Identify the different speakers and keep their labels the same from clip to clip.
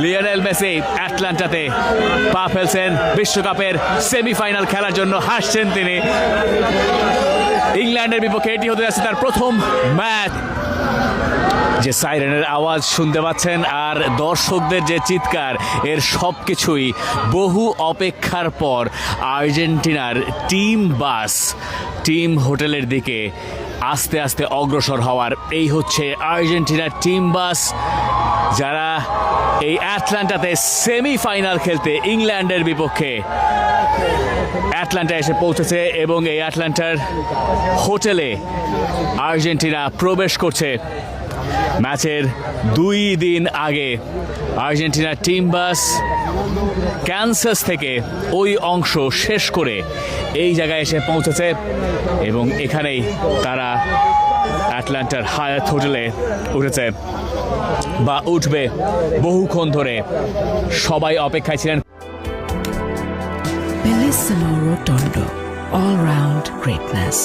Speaker 1: Lionel Messi অ্যাটলান্টাতে পা ফেলছেন, বিশ্বকাপের সেমিফাইনাল খেলার জন্য হাসছেন তিনি। ইংল্যান্ডের বিপক্ষে এটি হতে যাচ্ছে তার প্রথম ম্যাচ। যে সাইরেনের আওয়াজ শুনতে পাচ্ছেন আর দর্শকদের যে চিৎকার, এর সব কিছুই বহু অপেক্ষার পর আর্জেন্টিনার টিম বাস টিম হোটেলের দিকে আস্তে আস্তে অগ্রসর হওয়ার। এই হচ্ছে আর্জেন্টিনার টিম বাস, যারা এই অ্যাটলান্টাতে সেমিফাইনাল খেলতে ইংল্যান্ডের বিপক্ষে অ্যাটলান্টা এসে পৌঁছেছে এবং এই অ্যাটলান্টার হোটেলে আর্জেন্টিনা প্রবেশ করছে। ম্যাচের 2 দিন আগে আর্জেন্টিনার টিম বাস ক্যানসাস থেকে ওই অংশ শেষ করে এই জায়গায় এসে পৌঁছেছে এবং এখানেই তারা অ্যাটলান্টার হায়াত হোটেলে উঠেছে বা উঠবে। বহুক্ষণ ধরে সবাই অপেক্ষায় ছিলেন।
Speaker 2: Bellissimo Rotondo, all-round greatness.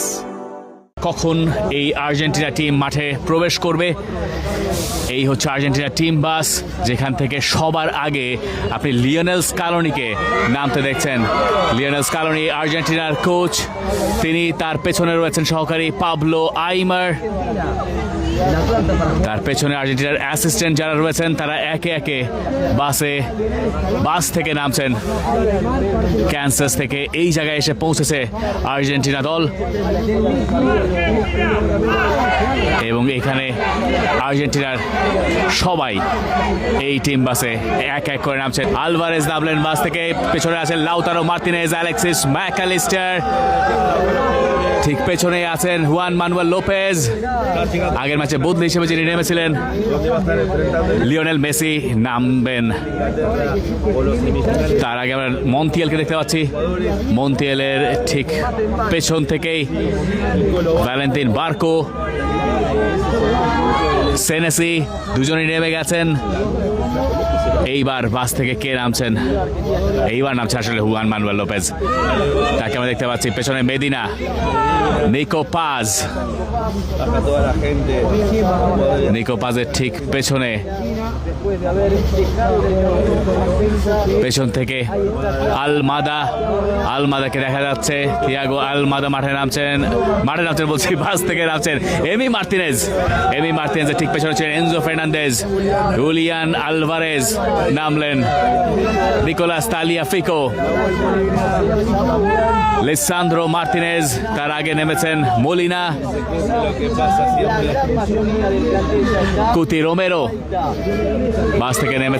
Speaker 1: কখন এই আর্জেন্টিনা টিম মাঠে প্রবেশ করবে। এই হচ্ছে আর্জেন্টিনা টিম বাস, যেখান থেকে সবার আগে আপনি লিওনেল স্কালোনিকে নামতে দেখছেন। লিওনেল স্কালোনি আর্জেন্টিনার কোচ, তিনি তার পেছনে রয়েছেন সহকারী পাবলো আইমার। তার পেছনে আর্জেন্টিনার অ্যাসিস্ট্যান্ট যারা রয়েছেন তারা একে একে বাস থেকে নামছেন। ক্যানসাস থেকে এই জায়গায় এসে পৌঁছেছে আর্জেন্টিনা দল এবং এখানে আর্জেন্টিনার সবাই এই টিম বাসে এক এক করে নামছেন। আলভারেজ নামলেন বাস থেকে, পেছনে আছেন লাউতারো মার্তিনেজ, অ্যালেক্সিস ম্যাকঅ্যালিস্টার, ঠিক পেছনে আছেন হুয়ান মানুয়েল লোপেজ, আগের ম্যাচে বদলি হিসেবে যিনি নেমেছিলেন। লিওনেল মেসি নামবেন। তার আগে আমরা মন্তিয়ালকে দেখতে পাচ্ছি, মন্তিয়ালের ঠিক পেছন থেকেই ভ্যালেন্টিন বার্কো, সেনেসি দুজনেই নেমে গেছেন। এইবার বাস থেকে কে নামছেন? এইবার নামছে আসলে হুয়ান মানুয়েল লোপেজ, তাকে আমরা দেখতে পাচ্ছি। পেছনে মেদিনা, নিকো পাজ, নিকো পাজের ঠিক পেছনে, পেছন থেকে আলমাদাকে দেখা যাচ্ছে। থিয়াগো আলমাদা মাঠে নামছেন বলছি, বাস থেকে নামছেন। এমি মার্তিনেজের ঠিক পেছনে ছিলেন এনজো ফার্নান্দেজ, জুলিয়ান আলভারেজ নামলেন, নিকোলাস তালিয়াফিকো, লিসান্দ্রো মার্তিনেজ, তার আগে নেমেছেন মোলিনা, কুতি রোমেরো বাস থেকে নেমে